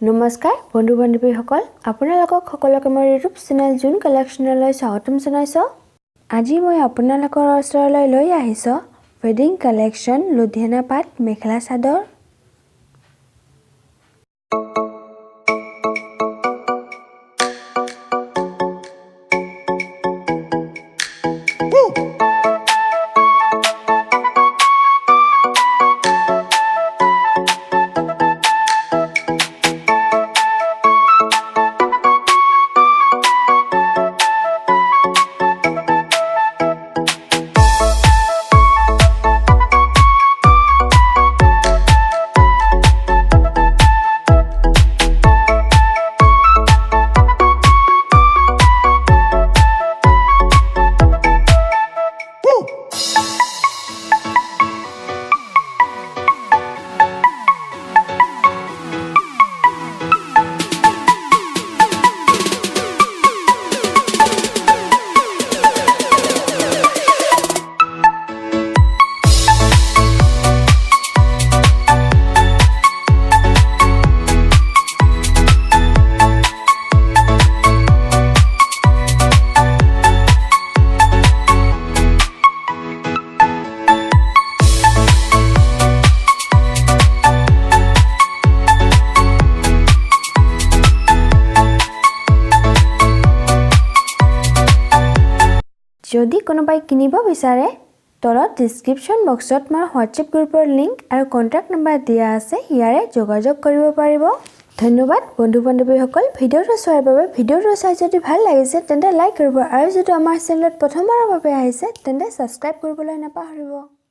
নমস্কাৰ বন্ধু বান্ধৱীসকল আপোনালোকক সকলোকে মোৰ ইউটিউব চেনেল জুন কালেকশ্যনলৈ স্বাগতম জনাইছো আজি মই আপোনালোকৰ ওচৰলৈ লৈ আহিছো ৱেডিং কালেকশ্যন লুধিয়ানা পাট মেখেলা চাদৰ যদি কোনোবাই কিনিব বিচাৰে তলত ডেসক্ৰিপচন বক্সত মোৰ হোৱাটছএপ গ্ৰুপৰ লিংক আৰু কন্টাক্ট নম্বৰ দিয়া আছে ইয়াৰে যোগাযোগ কৰিব পাৰিব ধন্যবাদ বন্ধু বান্ধৱীসকল ভিডিঅ'টো চোৱাৰ বাবে ভিডিঅ'টো চাই যদি ভাল লাগিছে তেন্তে লাইক কৰিব আৰু যদি আমাৰ চেনেলত প্ৰথমবাৰৰ বাবে আহিছে তেন্তে সাবস্ক্ৰাইব কৰিবলৈ নাপাহৰিব